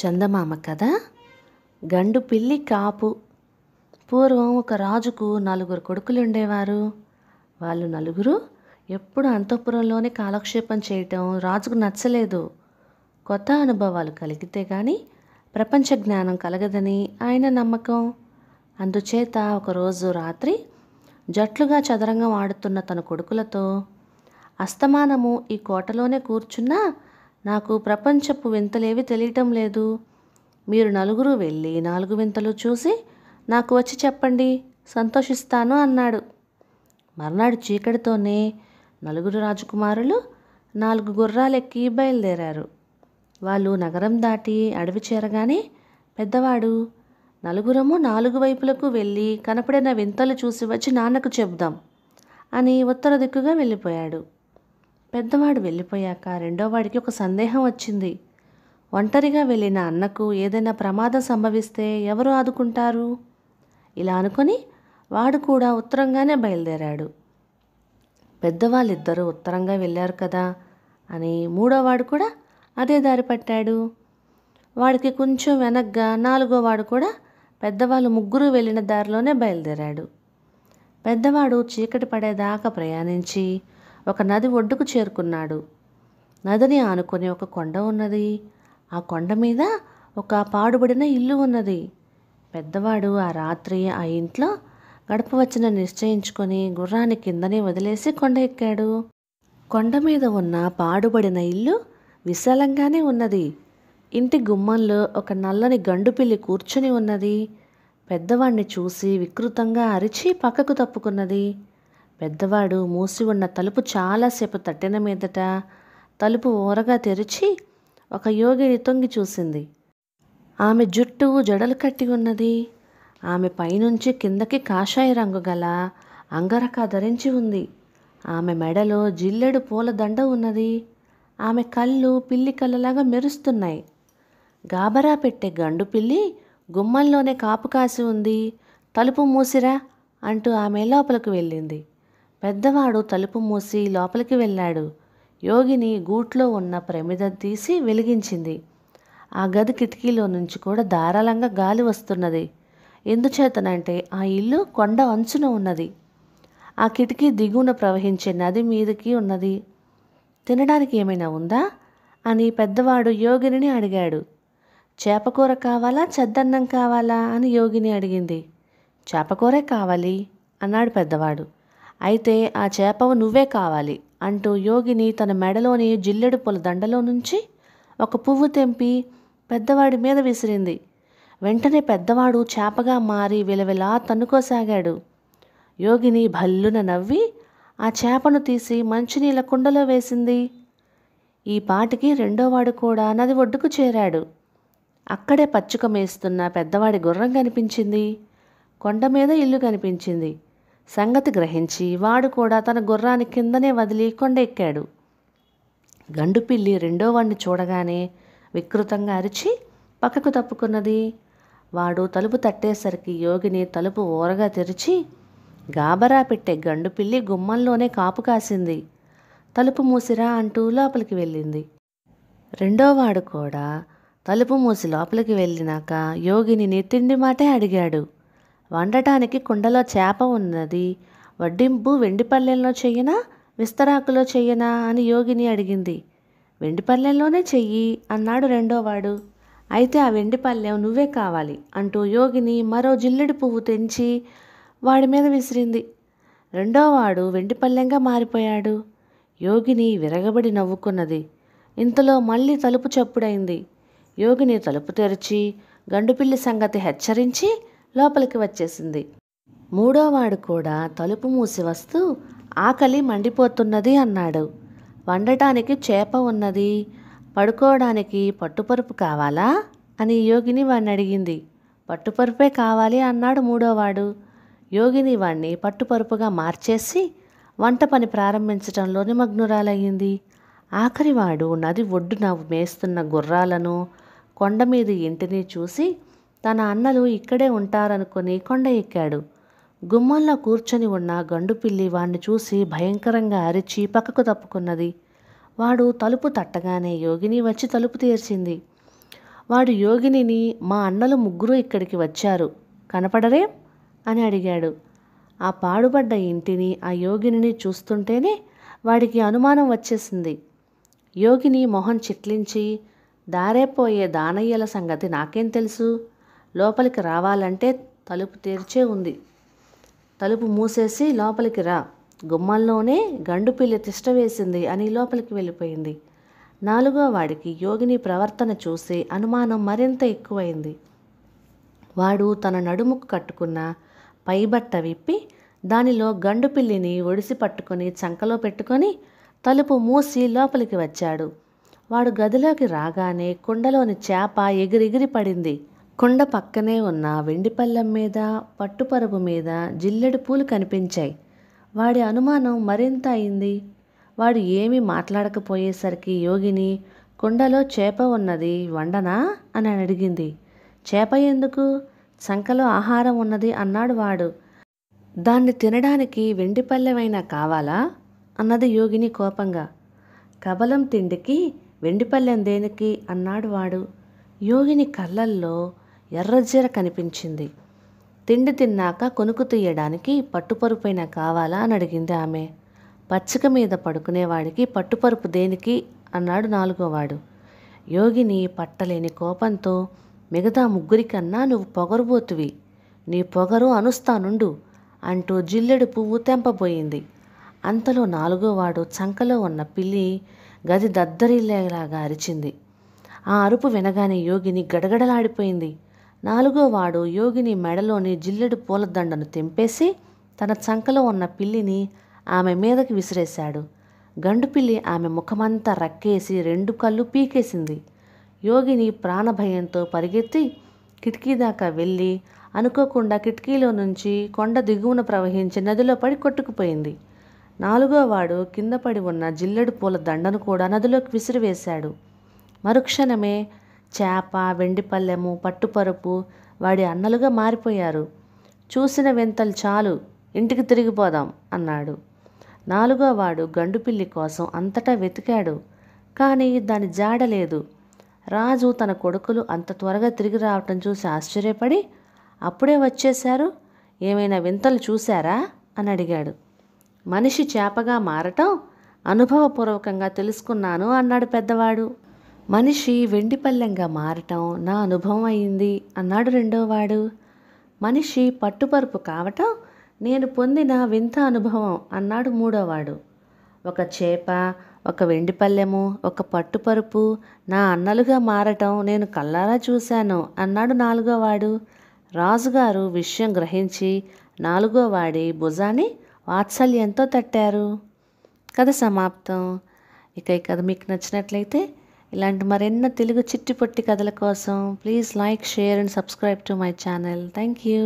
చందమామ కథ. గండు పిల్లి కాపు. పూర్వం ఒక రాజుకు 4 కొడుకులు ఉండేవారు. వాళ్ళు నలుగురు ఎప్పుడు అంతఃపురంలోనే కాలక్షేపం చేయటం రాజుకు నచ్చలేదు. కొత్త అనుభవాలు కలిగితే కానీ ప్రపంచ జ్ఞానం కలగదని ఆయన నమ్మకం. అందుచేత ఒకరోజు రాత్రి జట్లుగా చదరంగం ఆడుతున్న తన కొడుకులతో, అస్తమానము ఈ కోటలోనే కూర్చున్నా నాకు ప్రపంచపు వింతలేవి తెలియటం లేదు. మీరు నలుగురు వెళ్ళి 4 వింతలు చూసి నాకు వచ్చి చెప్పండి, సంతోషిస్తాను అన్నాడు. మర్నాడు చీకటితోనే నలుగురు రాజకుమారులు 4 గుర్రాలెక్కి బయలుదేరారు. వాళ్ళు నగరం దాటి అడవి చేరగానే పెద్దవాడు, నలుగురము 4 వైపులకు వెళ్ళి కనపడిన వింతలు చూసి వచ్చి నాన్నకు చెబుదాం అని ఉత్తర దిక్కుగా వెళ్ళిపోయాడు. పెద్దవాడు వెళ్ళిపోయాక రెండోవాడికి ఒక సందేహం వచ్చింది. ఒంటరిగా వెళ్ళిన అన్నకు ఏదైనా ప్రమాదం సంభవిస్తే ఎవరు ఆదుకుంటారు? ఇలా అనుకొని వాడు కూడా ఉత్తరంగానే బయలుదేరాడు. పెద్దవాళ్ళిద్దరూ ఉత్తరంగా వెళ్ళారు కదా అని మూడోవాడు కూడా అదే దారి పట్టాడు. వాడికి కొంచెం వెనగ్గా 4గోవాడు కూడా పెద్దవాళ్ళు ముగ్గురు వెళ్ళిన దారిలోనే బయలుదేరాడు. పెద్దవాడు చీకటి పడేదాకా ప్రయాణించి ఒక నది ఒడ్డుకు చేరుకున్నాడు. నదిని ఆనుకొని ఒక కొండ ఉన్నది. ఆ కొండ మీద ఒక పాడుబడిన ఇల్లు ఉన్నది. పెద్దవాడు ఆ రాత్రి ఆ ఇంట్లో గడపవచ్చని నిశ్చయించుకొని గుర్రాన్ని కిందనే వదిలేసి కొండ ఎక్కాడు. కొండ మీద ఉన్న పాడుబడిన ఇల్లు విశాలంగానే ఉన్నది. ఇంటి గుమ్మంలో ఒక నల్లని గండుపిల్లి కూర్చుని ఉన్నది. పెద్దవాడిని చూసి వికృతంగా అరిచి పక్కకు తప్పుకున్నది. పెద్దవాడు మూసి ఉన్న తలుపు చాలాసేపు తట్టిన మీదట తలుపు ఓరగా తెరిచి ఒక యోగిని తొంగి చూసింది. ఆమె జుట్టు జడలు కట్టి ఉన్నది. ఆమె పైనుంచి కిందకి కాషాయ రంగు గల అంగరక ధరించి ఉంది. ఆమె మెడలో జిల్లెడు పూల దండ ఉన్నది. ఆమె కళ్ళు పిల్లి కళ్ళలాగా మెరుస్తున్నాయి. గాబరా పెట్టే గండు పిల్లి గుమ్మంలోనే కాపు కాసి ఉంది. తలుపు మూసిరా అంటూ ఆమె లోపలికి వెళ్ళింది. పెద్దవాడు తలుపు మూసి లోపలికి వెళ్ళాడు. యోగిని గూట్లో ఉన్న ప్రమిద తీసి వెలిగించింది. ఆ గది కిటికీలో నుంచి కూడా ధారాళంగా గాలి వస్తున్నది. ఎందుచేతనంటే ఆ ఇల్లు కొండ అంచున ఉన్నది. ఆ కిటికీ దిగువన ప్రవహించే నది మీదకి ఉన్నది. తినడానికి ఏమైనా ఉందా అని పెద్దవాడు యోగిని అడిగాడు. చేపకూర కావాలా, చద్దన్నం కావాలా అని యోగిని అడిగింది. చేపకూరే కావాలి అన్నాడు పెద్దవాడు. అయితే ఆ చేపవు నువ్వే కావాలి అంటూ యోగిని తన మెడలోని జిల్లెడు పూల దండలో నుంచి ఒక పువ్వు తెంపి పెద్దవాడి మీద విసిరింది. వెంటనే పెద్దవాడు చేపగా మారి విలవిలా తన్నుకోసాగాడు. యోగిని భల్లున నవ్వి ఆ చేపను తీసి మంచినీళ్ళ కుండలో వేసింది. ఈ పాటికి రెండోవాడు కూడా నది ఒడ్డుకు చేరాడు. అక్కడే పచ్చుక మేస్తున్న పెద్దవాడి గుర్రం కనిపించింది. కొండ మీద ఇల్లు కనిపించింది. సంగతి గ్రహించి వాడు కూడా తన గుర్రాన్ని కిందనే వదిలి కొండ ఎక్కాడు. గండుపిల్లి రెండోవాడిని చూడగానే వికృతంగా అరిచి పక్కకు తప్పుకున్నది. వాడు తలుపు తట్టేసరికి యోగిని తలుపు ఓరగా తెరిచి గాబరా పెట్టే గండుపిల్లి గుమ్మంలోనే కాపు కాసింది. తలుపు మూసిరా అంటూ లోపలికి వెళ్ళింది. రెండోవాడు కూడా తలుపు మూసి లోపలికి వెళ్ళినాక యోగిని తిండి మాటే అడిగాడు. వండటానికి కుండలో చేప ఉన్నది. వడ్డింపు వెండి పళ్ళెంలో చెయ్యనా, విస్తరాకులో చెయ్యనా అని యోగిని అడిగింది. వెండి పళ్ళెంలోనే చెయ్యి అన్నాడు రెండోవాడు. అయితే ఆ వెండి పళ్ళెం నువ్వే కావాలి అంటూ యోగిని మరో జిల్లెడు పువ్వు తెంచి వాడి మీద విసిరింది. రెండోవాడు వెండి పళ్ళెంగా మారిపోయాడు. యోగిని విరగబడి నవ్వుకున్నది. ఇంతలో మళ్ళీ తలుపు చప్పుడైంది. యోగిని తలుపు తెరిచి గండుపిల్లి సంగతి హెచ్చరించి లోపలికి వచ్చేసింది. మూడోవాడు కూడా తలుపు మూసి వస్తూ ఆకలి మండిపోతున్నది అన్నాడు. వండటానికి చేప ఉన్నది. పడుకోవడానికి పట్టుపరుపు కావాలా అని యోగిని వాడిని అడిగింది. పట్టుపరుపే కావాలి అన్నాడు మూడోవాడు. యోగిని వాణ్ణి పట్టుపరుపుగా మార్చేసి వంట పని ప్రారంభించటంలో నిమగ్నురాలయ్యింది. ఆఖరివాడు నది ఒడ్డున మేస్తున్న గుర్రాలను, కొండ మీద ఇంటిని చూసి తన అన్నలు ఇక్కడే ఉంటారనుకొని కొండ ఎక్కాడు. గుమ్మంలో కూర్చొని ఉన్న గండుపిల్లి వాణ్ణి చూసి భయంకరంగా అరిచి పక్కకు తప్పుకున్నది. వాడు తలుపు తట్టగానే యోగిని వచ్చి తలుపు తెరిచింది. వాడు యోగినిని, మా అన్నలు ముగ్గురు ఇక్కడికి వచ్చారు, కనపడరేం అని అడిగాడు. ఆ పాడుబడ్డ ఇంటిని, ఆ యోగిని చూస్తుంటేనే వాడికి అనుమానం వచ్చేసింది. యోగిని మొహం చిట్లించి, దారేపోయే దానయ్యల సంగతి నాకేం తెలుసు, లోపలికి రావాలంటే తలుపు తెరిచే ఉంది, తలుపు మూసేసి లోపలికి రా, గుమ్మంలోనే గండు పిల్లి తిష్ట వేసింది అని లోపలికి వెళ్ళిపోయింది. నాలుగో వాడికి యోగిని ప్రవర్తన చూసి అనుమానం మరింత ఎక్కువైంది. వాడు తన నడుముకు కట్టుకున్న పైబట్ట విప్పి దానిలో గండు పిల్లిని ఒడిసి పట్టుకొని చంకలో పెట్టుకొని తలుపు మూసి లోపలికి వచ్చాడు. వాడు గదిలోకి రాగానే కుండలోని చేప ఎగిరెగిరి పడింది. కుండ పక్కనే ఉన్న వెండి పళ్ళెం మీద, పట్టుపరుపు మీద జిల్లెడు పూలు కనిపించాయి. వాడి అనుమానం మరింత అయింది. వాడు ఏమీ మాట్లాడకపోయేసరికి యోగిని, కుండలో చేప ఉన్నది, వండనా అని అడిగింది. చేప ఎందుకు, సంకలో ఆహారం ఉన్నది అన్నాడు వాడు. దాన్ని తినడానికి వెండి పళ్ళెమైనా కావాలా అన్నది యోగిని కోపంగా. కబలం తిండికి వెండి పళ్ళెం దేనికి అన్నాడు వాడు. యోగిని కళ్ళల్లో ఎర్రజీర కనిపించింది. తిండి తిన్నాక కొనుకు తీయడానికి పట్టుపరుపైన కావాలా అని అడిగింది ఆమె. పచ్చిక మీద పడుకునేవాడికి పట్టుపరుపు దేనికి అన్నాడు నాలుగోవాడు. యోగిని పట్టలేని కోపంతో, మిగతా ముగ్గురికన్నా నువ్వు పొగరుబోతువి, నీ పొగరు అనుస్తానుండు అంటూ జిల్లెడు పువ్వు తెంపబోయింది. అంతలో నాలుగోవాడు చంకలో ఉన్న పిల్లి గది దద్దరిల్లేలాగా అరిచింది. ఆ అరుపు వినగానే యోగిని గడగడలాడిపోయింది. నాలుగోవాడు యోగిని మెడలోని జిల్లెడు పూలదండను తెంపేసి తన చంకలో ఉన్న పిల్లిని ఆమె మీదకి విసిరేశాడు. గండుపిల్లి ఆమె ముఖమంతా రక్కేసి 2 కళ్ళు పీకేసింది. యోగిని ప్రాణభయంతో పరిగెత్తి కిటికీ దాకా వెళ్ళి అనుకోకుండా కిటికీలో నుంచి కొండ దిగువన ప్రవహించి నదిలో పడి కొట్టుకుపోయింది. నాలుగోవాడు కింద పడి ఉన్న జిల్లెడు పూల దండను కూడా నదిలోకి విసిరివేశాడు. మరుక్షణమే చేప, వెండి పళ్ళెము, పట్టుపరుపు వాడి అన్నలుగా మారిపోయారు. చూసిన వింతలు చాలు, ఇంటికి తిరిగిపోదాం అన్నాడు. నాలుగోవాడు గండుపిల్లి కోసం అంతటా వెతికాడు, కానీ దాని జాడలేదు. రాజు తన కొడుకులు అంత త్వరగా తిరిగి రావటం చూసి ఆశ్చర్యపడి, అప్పుడే వచ్చేశారు, ఏమైనా వింతలు చూశారా అని అడిగాడు. మనిషి చేపగా మారటం అనుభవపూర్వకంగా తెలుసుకున్నాను అన్నాడు పెద్దవాడు. మనిషి వెండి పళ్ళెంగా మారటం నా అనుభవం అయింది అన్నాడు రెండోవాడు. మనిషి పట్టుపరుపు కావటం నేను పొందిన వింత అనుభవం అన్నాడు మూడోవాడు. ఒక చేప, ఒక వెండి పళ్ళెము, ఒక పట్టుపరుపు నా అన్నలుగా మారటం నేను కళ్ళారా చూశాను అన్నాడు నాలుగోవాడు. రాజుగారు విషయం గ్రహించి నాలుగోవాడి భుజాన్ని వాత్సల్యంతో తట్టారు. కథ సమాప్తం. ఇక ఈ కథ మీకు నచ్చినట్లయితే ఇలాంటి మరెన్నో తెలుగు చిట్టి పొట్టి కథల కోసం please like, share and subscribe to my channel. Thank you.